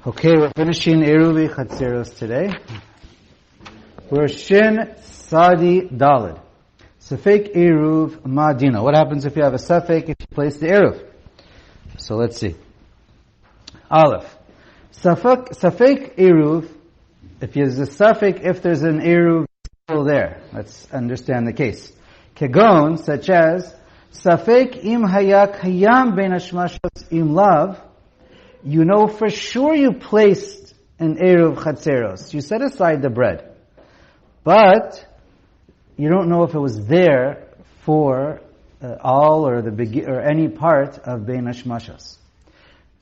Okay, we're finishing Eruvin Chatzeros today. We're Shin Sadi Dalid. Safek Eruv Madina. What happens if you have a Safek if you place the Eruv? So let's see. Aleph. Safek Eruv, if there's a Safek, if there's an Eruv still there. Let's understand the case. Kegon, such as, Safek im hayak hayam ben hashmashos im lav. You know for sure you placed an Eruv Chatzeros. You set aside the bread. But you don't know if it was there for all or or any part of Bein Hashmashos.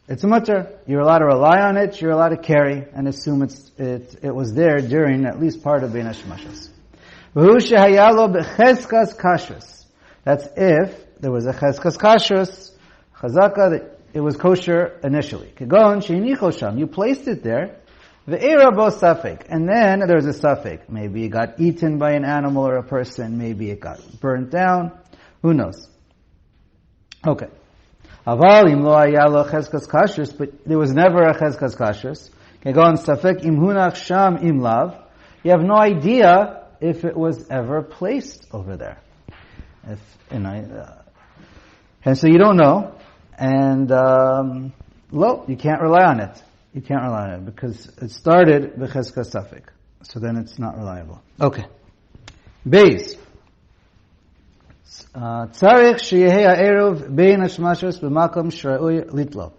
It's a mutter. You're allowed to rely on it, you're allowed to carry and assume it was there during at least part of Bein Hashmashos. V'hu shehayalo b'cheskas kashrus. That's if there was a cheskas kashrus, chazaka, that it was kosher initially. Kegon sheini chosham. You placed it there. Ve'era bo safek. And then there's a safek. Maybe it got eaten by an animal or a person. Maybe it got burnt down. Who knows? Okay. Aval im lo hayalo cheskas kashrus. But there was never a cheskas kashrus. Kegon safek im hunach sham im lav. You have no idea if it was ever placed over there. And so you don't know. And, you can't rely on it. You can't rely on it because it started b'cheskas safek. So then it's not reliable. Okay. Beis. Tzarich sheyehei ha'eruv bein hashmashos b'makom shra'ui litlo.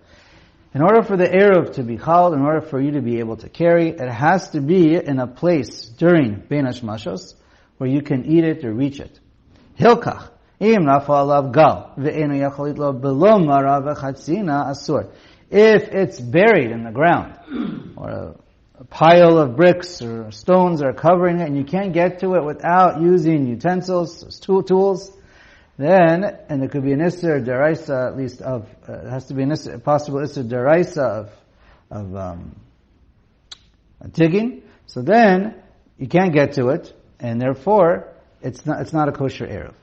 In order for the eruv to be chal, in order for you to be able to carry, it has to be in a place during bein hashmashos where you can eat it or reach it. Hilkach. If it's buried in the ground, or a pile of bricks or stones are covering it, and you can't get to it without using utensils, tools, then, and it could be an Isser Deraisa, at least it has to be a possible Isser Deraisa of digging, so then you can't get to it, and therefore it's not a kosher Eruv.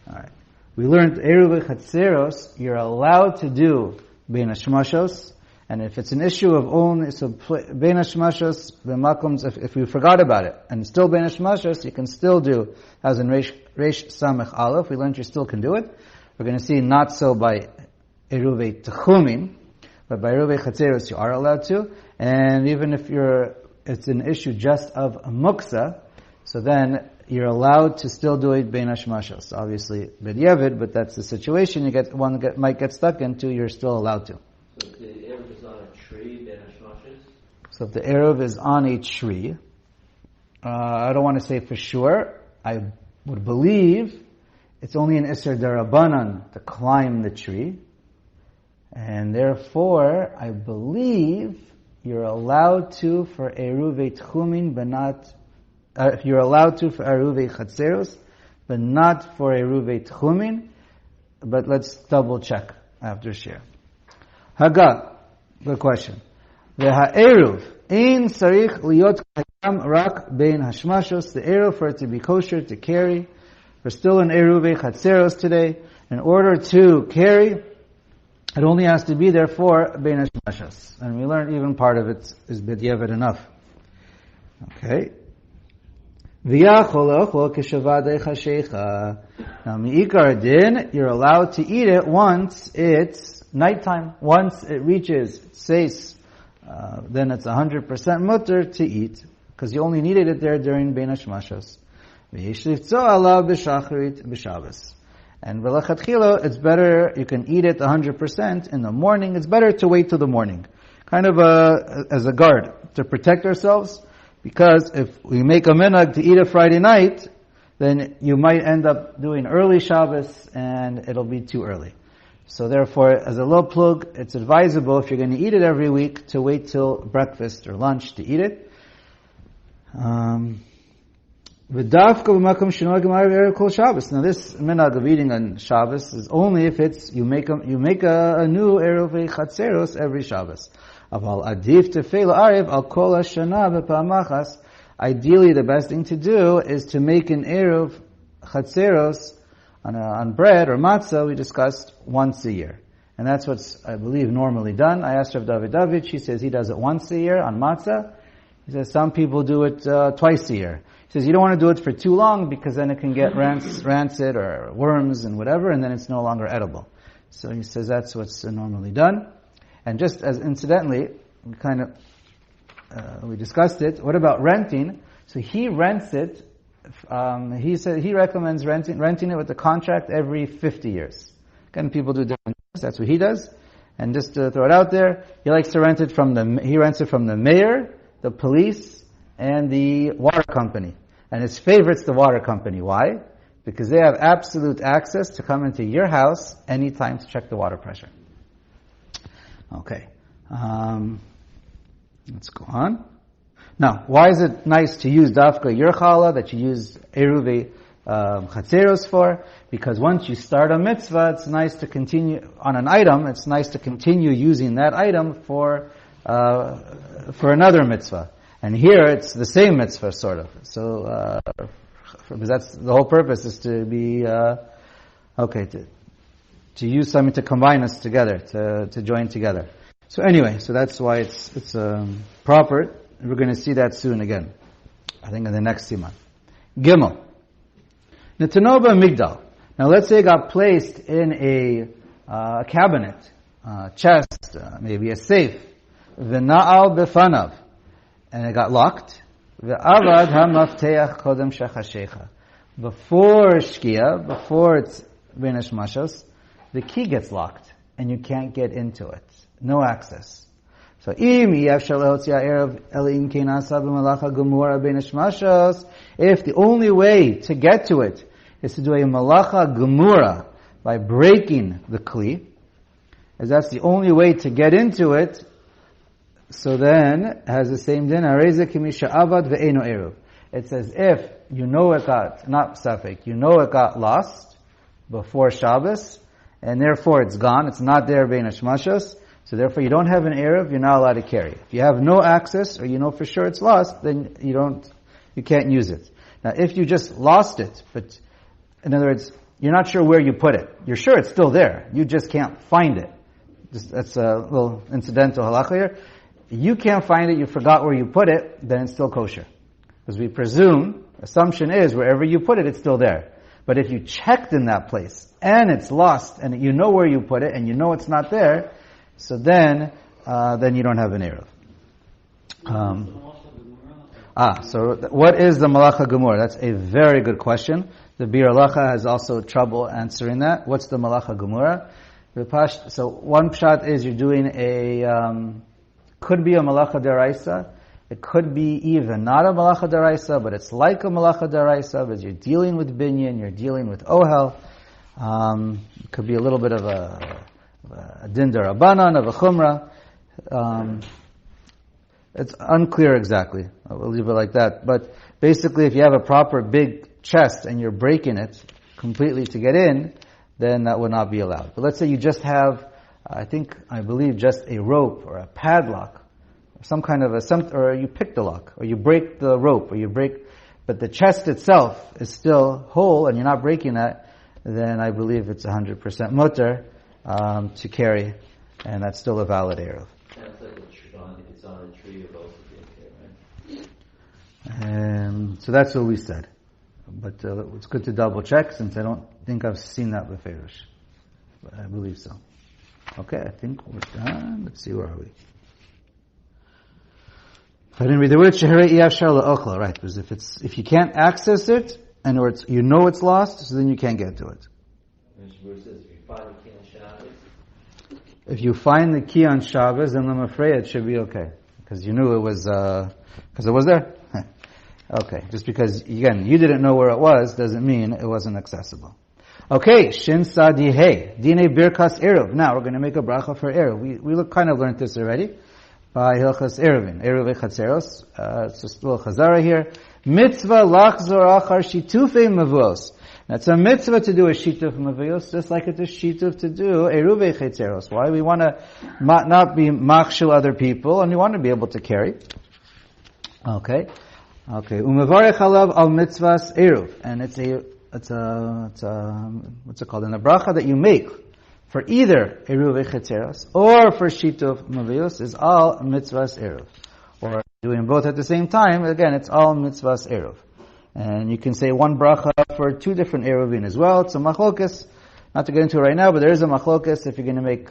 Alright. We learned Eruvin Chatzeros, you're allowed to do Bein Hashmashos, and if it's an issue of only, so Bein Hashmashos, the Makoms, if we forgot about it, and still Bein Hashmashos, you can still do, as in Reish Samech Aleph, we learned you still can do it. We're going to see not so by Eruvin Techumin, but by Eruvin Chatzeros you are allowed to, and even if it's an issue just of a Muksa, so then you're allowed to still do it Bein Hashmashos. Obviously, b'diavad, but that's the situation might get stuck into, you're still allowed to. So if the Eruv is on a tree, Bein Hashmashos? So if the Eruv is on a tree, I don't want to say for sure, I would believe it's only an Isser Darabanan to climb the tree, and therefore, I believe you're allowed to for Eruvin Techumin, but not you're allowed to for Eruvin Chatzeros, but not for Eruvin Techumin. But let's double check after share. Haga, good question. Ve'ha'eruv ein sarich liot kayam rak bein hashmashos. The eruv for it to be kosher to carry. We're still in Eruvin Chatzeros today. In order to carry, it only has to be there for bein hashmashos. And we learned even part of it is b'diavad enough. Okay. Now, mi'ikar din, you're allowed to eat it once it's nighttime. Once it reaches seis, then it's 100% mutter to eat, because you only needed it there during Bein Hashmashos. And v'lachatchila, it's better, you can eat it 100% in the morning. It's better to wait till the morning. Kind of as a guard, to protect ourselves. Because if we make a minhag to eat it Friday night, then you might end up doing early Shabbos and it'll be too early. So therefore, as a low plug, it's advisable if you're going to eat it every week to wait till breakfast or lunch to eat it. Now this minhag of eating on Shabbos is only if you make a new Eruvin Chatzeros every Shabbos. Ideally, the best thing to do is to make an Eruv Chatzeros on bread or matzah we discussed once a year. And that's what's, I believe, normally done. I asked Rav David, she says he does it once a year on matzah. He says some people do it twice a year. He says you don't want to do it for too long because then it can get rancid or worms and whatever, and then it's no longer edible. So he says that's what's normally done. And just as incidentally, we discussed it. What about renting? So he rents it. He said he recommends renting it with the contract every 50 years. Again, people do different things. That's what he does. And just to throw it out there, he likes to rent it he rents it from the mayor, the police, and the water company. And his favorite's the water company. Why? Because they have absolute access to come into your house anytime to check the water pressure. Okay. Let's go on. Now, why is it nice to use dafka your challah that you use Eruvin Chatzeros for? Because once you start a mitzvah, it's nice to continue on an item. It's nice to continue using that item for another mitzvah. And here it's the same mitzvah, sort of. So, because that's the whole purpose is to be to use something to combine us together, to join together. So anyway, so that's why it's proper. We're going to see that soon again. I think in the next siman. Gimel. Netanoba Migdal. Now let's say it got placed in a cabinet, chest, maybe a safe. V'na'al befanav. And it got locked. V'avad ha'mafteach kodem shechashecha. Before Shkia, before it's Benesh Mashos, the key gets locked and you can't get into it. No access. So, if the only way to get to it is to do a malacha gemura by breaking the kli, as that's the only way to get into it, so then it has the same din. It's as if you know it got, not safek, you know it got lost before Shabbos, and therefore it's gone, it's not there beinash mashos. So therefore you don't have an Eruv, you're not allowed to carry it. If you have no access, or you know for sure it's lost, then you can't use it. Now if you just lost it, but in other words, you're not sure where you put it. You're sure it's still there. You just can't find it. That's a little incidental halacha here. You can't find it, you forgot where you put it, then it's still kosher. Because we presume, assumption is, wherever you put it, it's still there. But if you checked in that place, and it's lost, and you know where you put it, and you know it's not there, so then you don't have an Eruv. So what is the Malacha Gemur? That's a very good question. The Bir Halacha has also trouble answering that. What's the Malacha Gemura? So one pshat is you're doing could be a Malacha Deraisa. It could be even not a Malacha Deraisa, but it's like a Malacha Deraisa, because you're dealing with binyan, you're dealing with ohel. It could be a little bit of a din derabanan, of a chumrah. It's unclear exactly. We'll leave it like that. But basically, if you have a proper big chest and you're breaking it completely to get in, then that would not be allowed. But let's say you just have, I believe just a rope or a padlock, or some kind of or you pick the lock, or you break the rope, but the chest itself is still whole and you're not breaking that, then I believe it's 100% mutter to carry, and that's still a valid Eruv. Sounds like if it's on a tree, it would also be okay, right? So that's what we said. But it's good to double check, since I don't think I've seen that beferish. But I believe so. Okay, I think we're done. Let's see, where are we? I didn't read the word right, because if you can't access it, and you know it's lost, so then you can't get to it. If you find the key on Shabbos, then I'm afraid it should be okay. Because you knew it was, because it was there. Okay, just because, again, you didn't know where it was, doesn't mean it wasn't accessible. Okay, Shin Sadi Hey, Dine Birkas Eruv. Now, we're going to make a bracha for Eruv. We kind of learned this already by Hilchas Eruvin, Eruvin Chatzeros. It's just a little chazara here. Mitzvah lachzor achar shitufei mevuos. It's a mitzvah to do a shituf mevuos, just like it's a shituf to do Eruvin Chatzeros. Why? We want to not be machshel other people, and we want to be able to carry. Okay. Umevarech alav al mitzvahs eruv, and it's a what's it called? In a bracha that you make for either Eruv Chetzeros or for Shituf Mavius is all mitzvahs Eruv. Or doing both at the same time, again, it's all mitzvahs Eruv. And you can say one bracha for two different Eruvin as well. It's a machlokas. Not to get into it right now, but there is a machlokas if you're going to make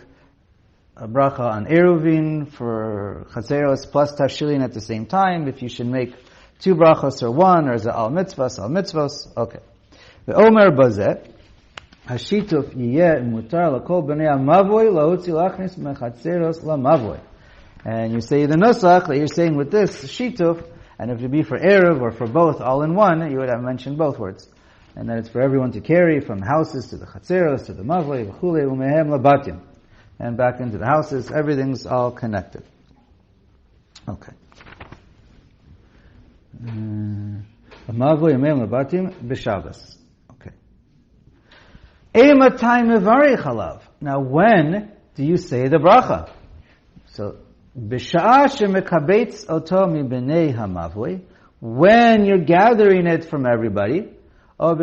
a bracha on Eruvin for Chetzeros plus Tafshilin at the same time, if you should make two brachos or one, or is it al mitzvahs? Okay. The Omer Bazet, Hashituf yiyeh mutar lakol b'nei hamavoy lahutzi lachnis mechatzeros lamavoy. And you say the nusach that you're saying with this shituf, and if it be for Eruv or for both all in one, you would have mentioned both words. And then it's for everyone to carry from the houses to the chatzeros to the mavoy, v'chulei u'mehem labatim. And back into the houses, everything's all connected. Okay. Mavoy u'mehem labatim b'Shabbos. Now, when do you say the bracha? So, when you're gathering it from everybody, or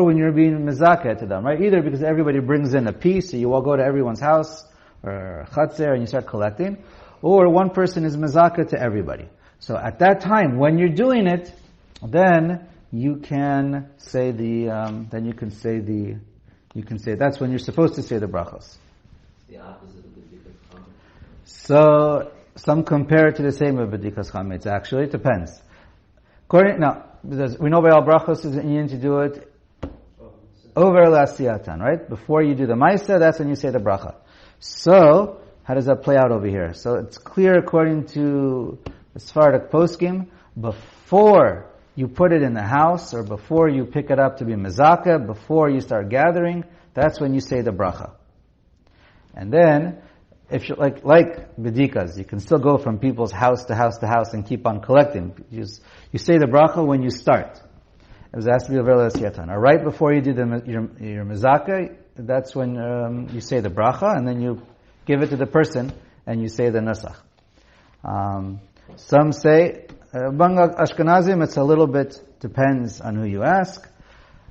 when you're being mizakeh to them, right? Either because everybody brings in a piece, so you all go to everyone's house, or chatzer, and you start collecting, or one person is mizakeh to everybody. So at that time, when you're doing it, then you can say that's when you're supposed to say the brachos. It's the opposite of the B'dikas Chametz. So, some compare it to the same with B'dikas Chametz, actually. It depends. Now, we know by all brachos is an to do it over l'asiyatan, right? Before you do the Maisa, that's when you say the bracha. So, how does that play out over here? So, it's clear according to the Sephardic poskim, before you put it in the house, or before you pick it up to be mezakah, before you start gathering, that's when you say the bracha. And then, if you like b'dikas, you can still go from people's house to house to house and keep on collecting. You say the bracha when you start. It was asked to be a velas yatan. Or right before you do your mezakah, that's when you say the bracha, and then you give it to the person, and you say the nasach. Some say, among Ashkenazim, it's a little bit, depends on who you ask,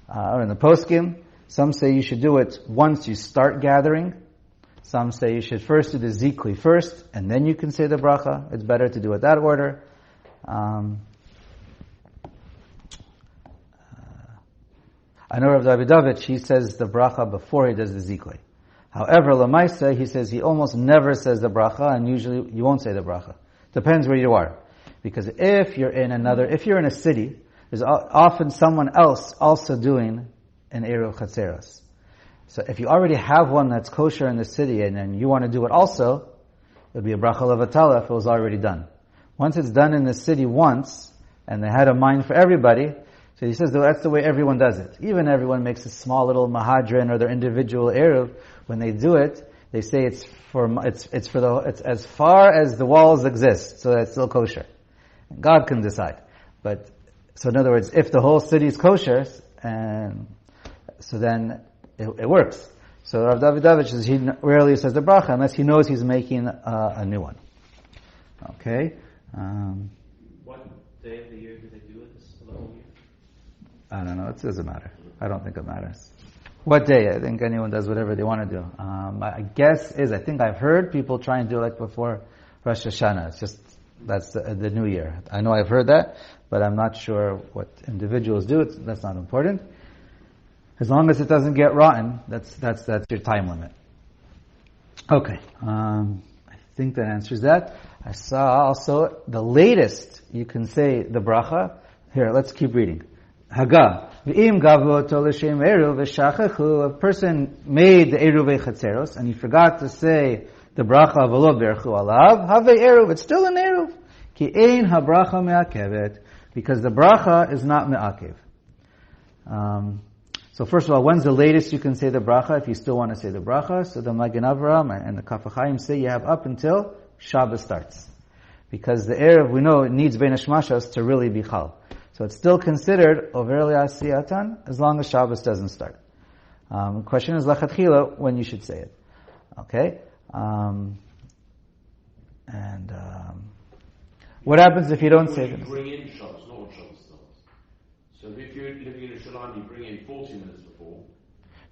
or in the poskim. Some say you should do it once you start gathering. Some say you should first do the zikli first, and then you can say the bracha. It's better to do it that order. I know Rav Davidovich, he says the bracha before he does the zikli. However, Lamaisa, he says he almost never says the bracha, and usually you won't say the bracha. Depends where you are. Because if you're in a city, there's often someone else also doing an Eruv Chatzeros. So if you already have one that's kosher in the city and then you want to do it also, it would be a bracha levatala if it was already done. Once it's done in the city once, and they had a mind for everybody, so he says that's the way everyone does it. Even everyone makes a small little mahadran or their individual Eruv, when they do it, they say it's as far as the walls exist, so that's still kosher. God can decide. But, so in other words, if the whole city is kosher, and so then it works. So Rav Davidovich says he rarely says the bracha unless he knows he's making a new one. Okay? What day of the year do they do it? This whole year? I don't know. It doesn't matter. I don't think it matters. What day? I think anyone does whatever they want to do. My guess is, I think I've heard people try and do it like before Rosh Hashanah. It's just, that's the new year. I know I've heard that, but I'm not sure what individuals do. That's not important. As long as it doesn't get rotten, that's your time limit. Okay. I think that answers that. I saw also the latest you can say the bracha. Here, let's keep reading. Haga. V'im gavu oto l'shem eruv v'shachachu. A person made the eruv chatzeros and he forgot to say the bracha v'lo berchu alav. Have eruv. It's still an eruv. Ki ein habracha me'akevet. Because the bracha is not me'akev. So first of all, when's the latest you can say the bracha if you still want to say the bracha? So the Magen Avraham and the Kaf HaChaim say you have up until Shabbos starts. Because the eruv, we know, it needs bein hashmashos to really be chal. So it's still considered over li'asiyatan as long as Shabbos doesn't start. The question is lachatchila when you should say it. Okay? What happens if you don't say it? Bring in Shabbos, not when Shabbos starts. So if you're living in a shalom, you bring in 40 minutes before.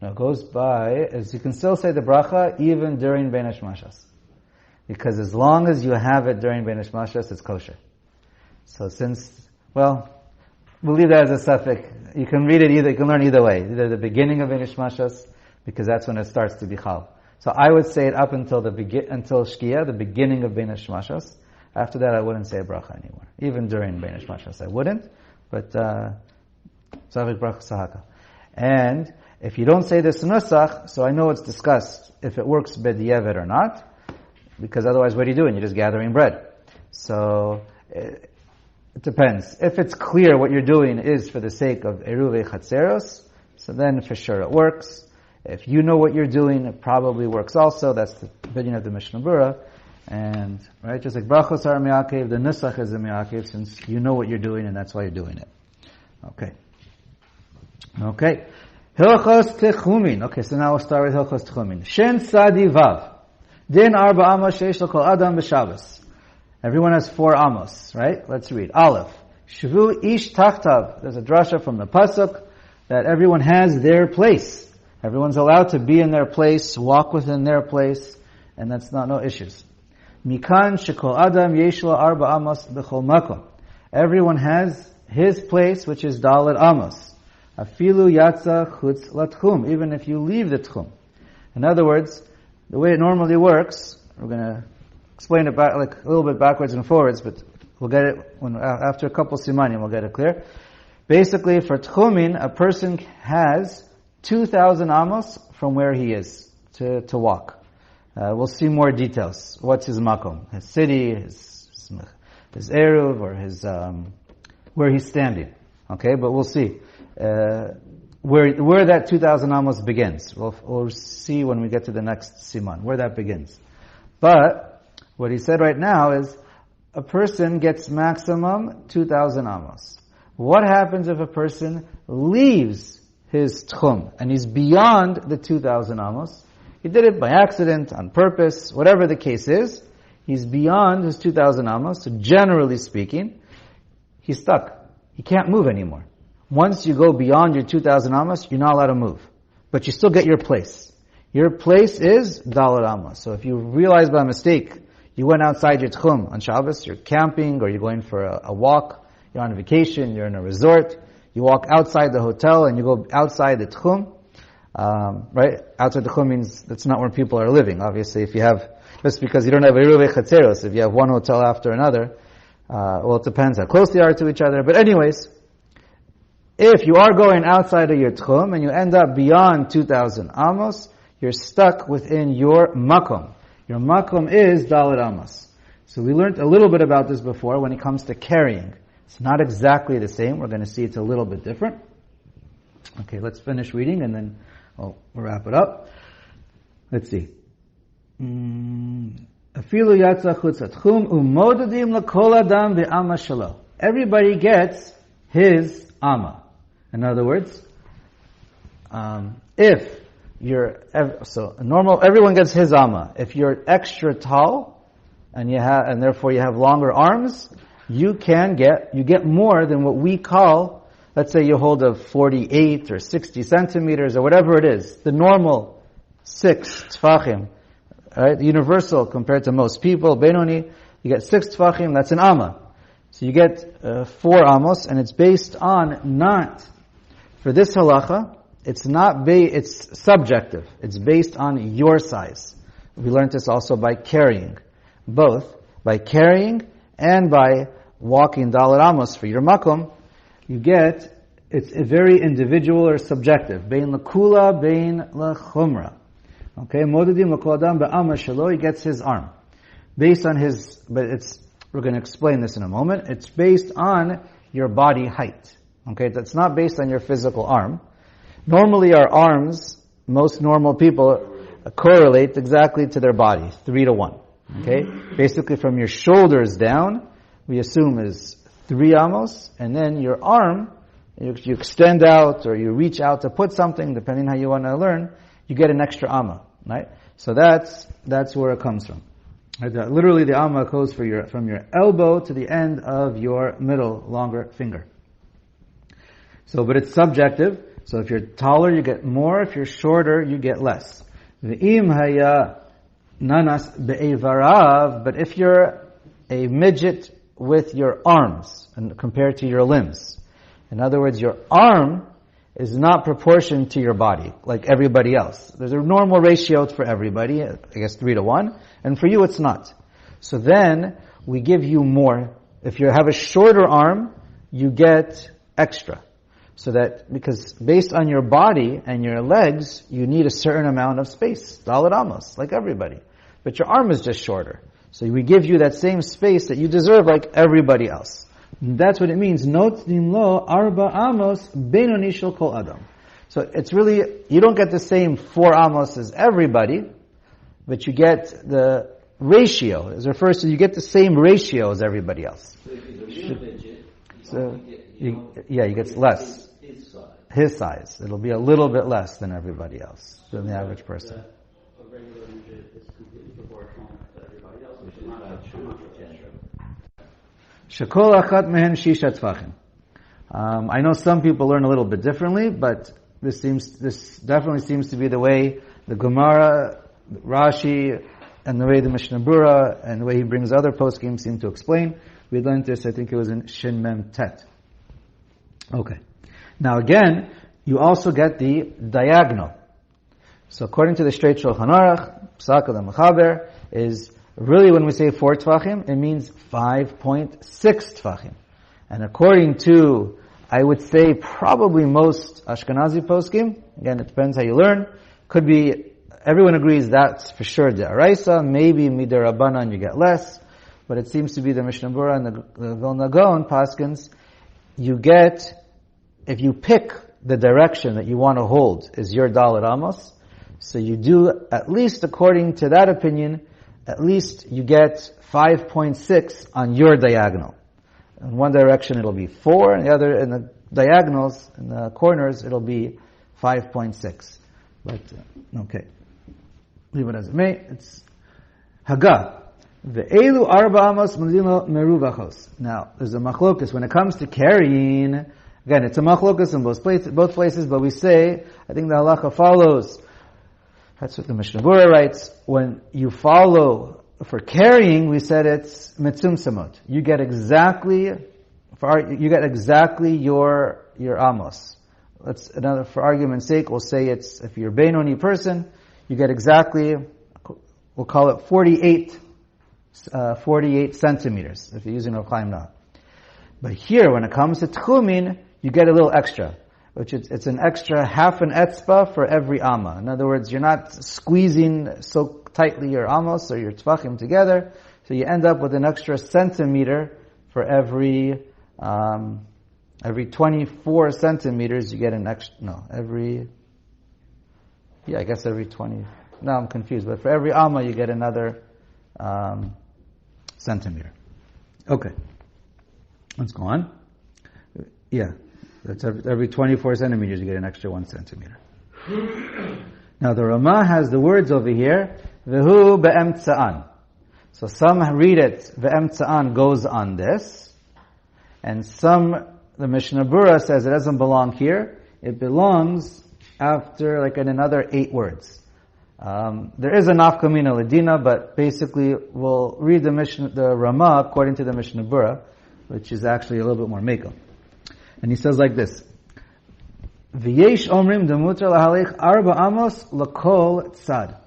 No, Now it goes by, as you can still say the bracha even during Bein Hashmashas. Because as long as you have it during Bein Hashmashas, it's kosher. So we'll leave that as a suffix. You can read it either, you can learn either way. Either the beginning of Bein Hashmashas, because that's when it starts to be chal. So I would say it up until until Shkia, the beginning of Bein Hashmashas. After that, I wouldn't say a bracha anymore. Even during Bein Hashmashas, I wouldn't. But, Zavik bracha sahaka. And if you don't say this nusach, so I know it's discussed if it works b'diavad or not, because otherwise what are you doing? You're just gathering bread. So, it depends. If it's clear what you're doing is for the sake of Eruvin Chatzeros, so then for sure it works. If you know what you're doing, it probably works also. That's the opinion of the Mishnah Berurah. And, right, just like brachos are mi'akev, the nusach is a mi'akev, since you know what you're doing and that's why you're doing it. Okay. Hilchos Techumin. Okay, so now we'll start with Hilchos Techumin. Shin Sadi Vav. Din Arba Amos Sheish L'Kol Adam B'Shabbos. Everyone has 4 Amos, right? Let's read. Aleph. Shvu Ish Tachtav. There's a drasha from the Pasuk that everyone has their place. Everyone's allowed to be in their place, walk within their place, and that's no issues. Mikan Shekol Adam Yesh Lo Arba Amos B'Chol Makom. Everyone has his place, which is Dalet Amos. Afilu Yatza Chutz Latchum. Even if you leave the Tchum. In other words, the way it normally works, we're going to explain it back, like a little bit backwards and forwards, but we'll get it after a couple simanim, we'll get it clear. Basically, for Techumin, a person has 2,000 amos from where he is to walk. We'll see more details. What's his makom? His city, his eruv, or his where he's standing. Okay, but we'll see where that 2,000 amos begins. We'll see when we get to the next siman where that begins. But what he said right now is a person gets maximum 2,000 amos. What happens if a person leaves his tchum and he's beyond the 2,000 amos? He did it by accident, on purpose, whatever the case is. He's beyond his 2,000 amos. So generally speaking, he's stuck. He can't move anymore. Once you go beyond your 2,000 amos, you're not allowed to move. But you still get your place. Your place is Dalet Amos. So if you realize by mistake, you went outside your tchum on Shabbos, you're camping, or you're going for a walk, you're on a vacation, you're in a resort, you walk outside the hotel and you go outside the tchum, right? Outside the tchum means that's not where people are living. Obviously, if you have, just because you don't have Eruvin Chatzeros, if you have one hotel after another, well, it depends how close they are to each other. But anyways, if you are going outside of your tchum and you end up beyond 2,000 amos, you're stuck within your makom. Your makom is Dalet Amos. So we learned a little bit about this before when it comes to carrying. It's not exactly the same. We're going to see it's a little bit different. Okay, let's finish reading and then we'll wrap it up. Let's see. Afilu yatsa chutz tchum umodadim lekol adam ve'ama shelo. Everybody gets his ama. In other words, if you're everyone gets his ama. If you're extra tall and therefore you have longer arms, you get more than what we call, let's say you hold a 48 or 60 centimeters or whatever it is, the normal 6 tfachim, right? The universal compared to most people, Benoni, you get 6 tfachim, that's an amma. So you get 4 amos, and it's based on not, for this halacha, it's subjective. It's based on your size. We learned this also by carrying. Both by carrying and by walking Dalet Amos for your makom, you get, it's a very individual or subjective. Bein lekula, bein lechumra. Okay, modadim lekol adam be'ama shelo, he gets his arm. Based on we're going to explain this in a moment. It's based on your body height. Okay, that's not based on your physical arm. Normally our arms, most normal people, correlate exactly to their body, 3-to-1. Okay? Basically from your shoulders down, we assume is 3 amos, and then your arm, you extend out or you reach out to put something, depending how you want to learn, you get an extra amma, right? So that's where it comes from. Right? Literally the amma goes from your elbow to the end of your middle longer finger. So, but it's subjective. So if you're taller, you get more. If you're shorter, you get less. V'im haya nanas be'evarav, but if you're a midget with your arms and compared to your limbs, in other words, your arm is not proportioned to your body like everybody else. There's a normal ratio for everybody, I guess 3-1, and for you it's not. So then we give you more. If you have a shorter arm, you get extra. So that, because based on your body and your legs, you need a certain amount of space. Dalet amos, like everybody. But your arm is just shorter. So we give you that same space that you deserve like everybody else. And that's what it means. Notnim lo arba amos benoni shel kol adam. So it's really, you don't get the same 4 amos as everybody, but you get the ratio. It refers to, you get the same ratio as everybody else. So if he's a real midget, you get less. His size. It'll be a little bit less than everybody else, than the average person. A regular midget is completely proportional to everybody else, which is not true. Shekol achat mehen shisha tfachim. I know some people learn a little bit differently, but this definitely seems to be the way the Gemara, Rashi, and the way the Mishnah Berurah, and the way he brings other poskim seem to explain. We learned this, I think it was in Shin Mem Tet. Okay. Now again, you also get the diagonal. So according to the straight Shulchan Aruch, Psak of the Mechaber, is really when we say 4 tfachim, it means 5.6 tfachim. And according to, I would say, probably most Ashkenazi poskim, again, it depends how you learn, could be, everyone agrees that's for sure the Araisa, maybe Midarabanan you get less, but it seems to be the Mishnah Berurah and the Vilna Gaon Paskins, you get, if you pick the direction that you want to hold is your Dalet Amos, so you do, at least according to that opinion, at least you get 5.6 on your diagonal. In one direction it'll be 4, and the other, in the diagonals, in the corners, it'll be 5.6. But, okay. Leave it as it may. It's Haga. Ve'elu arba amos medino meruvachos. Now, there's a machlokus. When it comes to carrying, again, it's a machlokus in both places, but we say, I think the halacha follows. That's what the Mishnah Berurah writes. When you follow, for carrying, we said it's mitzum samot. You get exactly your amos. For argument's sake, we'll say it's, if you're a Beinoni person, you get exactly, we'll call it 48 centimeters, if you're using Orach Chaim now. But here, when it comes to Techumin, you get a little extra, which it's an extra half an etzba for every amma. In other words, you're not squeezing so tightly your amos or your tfachim together, so you end up with an extra centimeter for every 24 centimeters you get an extra, every 20, now I'm confused, but for every amma you get another centimeter. Okay. Let's go on. Yeah. That's every 24 centimeters you get an extra 1 centimeter. Now the Ramah has the words over here, V'hu be'emtza'an. So some read it, Ve'emtza'an goes on this, and the Mishnah Berurah says it doesn't belong here, it belongs after in another 8 words. There is a nafkamina ladina, but basically we'll read the Ramah according to the Mishnah Berurah, which is actually a little bit more mekel. And he says like this: V'yesh omrim demutar lahalich arba amos lakol tzad.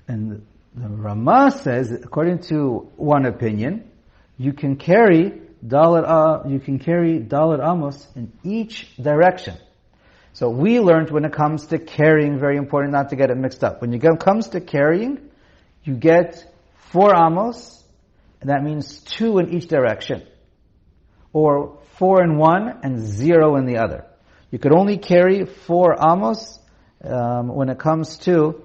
And the Ramah says, according to one opinion, you can carry dalet amos in each direction. So we learned when it comes to carrying, very important not to get it mixed up. When it comes to carrying, you get 4 amos, and that means 2 in each direction. Or 4 in one and 0 in the other. You could only carry 4 amos when it comes to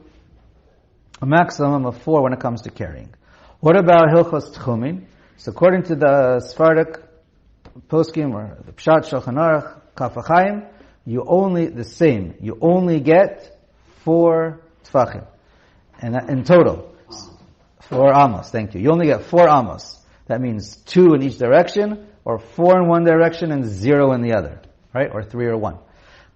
a maximum of 4 when it comes to carrying. What about Hilchos Techumin? So according to the Sephardic poskim or the Pshat Shulchan Aruch Orach Chaim, you only get 4 tfachim. And in total, 4 amos, thank you. You only get 4 amos. That means 2 in each direction, or 4 in one direction and 0 in the other. Right? Or 3 or 1.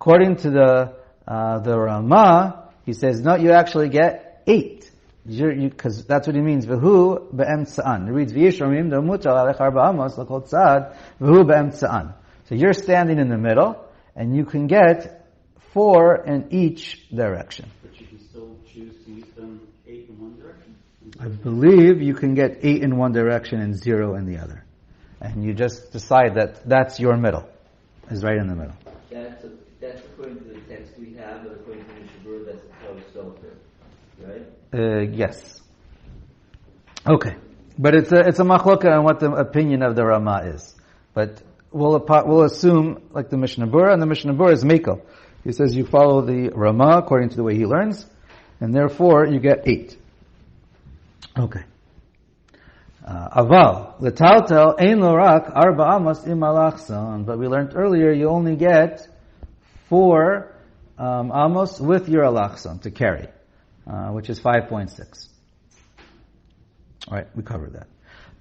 According to the Ramah, he says, no, you actually get 8. Because that's what he means. V'hu be'emtza'an. He reads, V'yishramim de'mutal alech arba amos l'kol tzad, v'hu be'emtza'an. So you're standing in the middle, and you can get 4 in each direction. But you can still choose to use them 8 in one direction? I believe you can get 8 in one direction and 0 in the other. And you just decide that that's your middle, is right in the middle. That's according to the text we have, but according to the Shabur, that's a Torah Sofer, right? Yes. Okay. But it's a machloka on what the opinion of the Ramah is. But we'll assume, like the Mishnah Berurah, and the Mishnah Berurah is Mekel. He says you follow the Ramah according to the way he learns, and therefore you get 8. Okay. Aval, l'taltel ein lo rak arba amos im alachson. But we learned earlier you only get 4 amos with your alachson to carry, which is 5.6. All right, we covered that.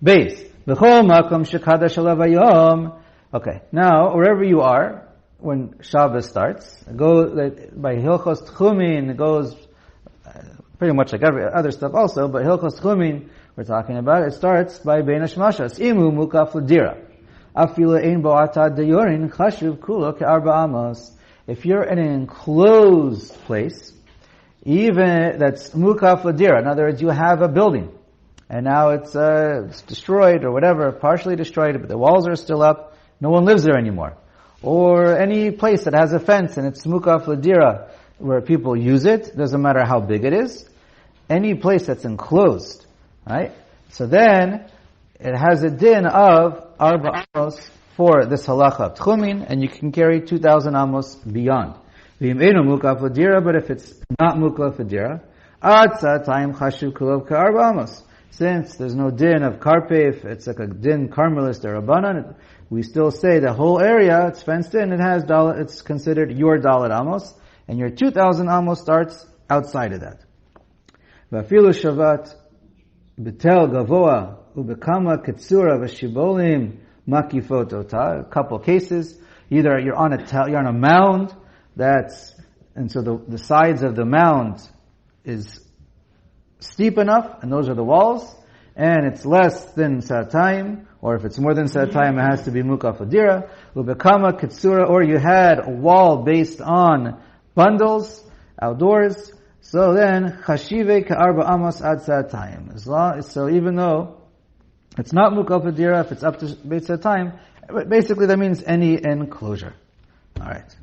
Base, b'chol makom shekadash alav hayom. Okay, now wherever you are when Shabbos starts, it goes by Hilchos Techumin. It goes pretty much like every other stuff also, but Hilchos Techumin we're talking about, it starts by Bein Hashmashas. Imu mukaf l'dira. Afila ein bo atad deyorin chashuv kulo ke'arba amos. If you're in an enclosed place, even that's mukaf l'dira, in other words, you have a building, and now it's destroyed or whatever, partially destroyed, but the walls are still up, no one lives there anymore. Or any place that has a fence and it's mukaf l'dira, where people use it, doesn't matter how big it is, any place that's enclosed, right? So then, it has a din of arba amos for this halacha of Techumin, and you can carry 2,000 amos beyond. V'im eino mukaf l'dira, but if it's not mukaf l'dira, atza taim chashuv kulov ka'arba amos. Since there's no din of karpef, it's like a din karmelis derabanan, we still say the whole area, it's fenced in, it's considered your dalet amos, and your 2,000 amos starts outside of that. V'afilu shavat betel gavoa ubekama ketsura v'shibolim makifot ota. A couple cases. Either you're on a mound and so the sides of the mound is steep enough, and those are the walls, and it's less than satayim, or if it's more than satayim, it has to be mukaf adira. Ubekama ketsura, or you had a wall based on bundles outdoors. So then, chashive ka'arba amos ad satayim. So even though it's not mukaf adira, if it's up to beit satayim, basically that means any enclosure. Alright.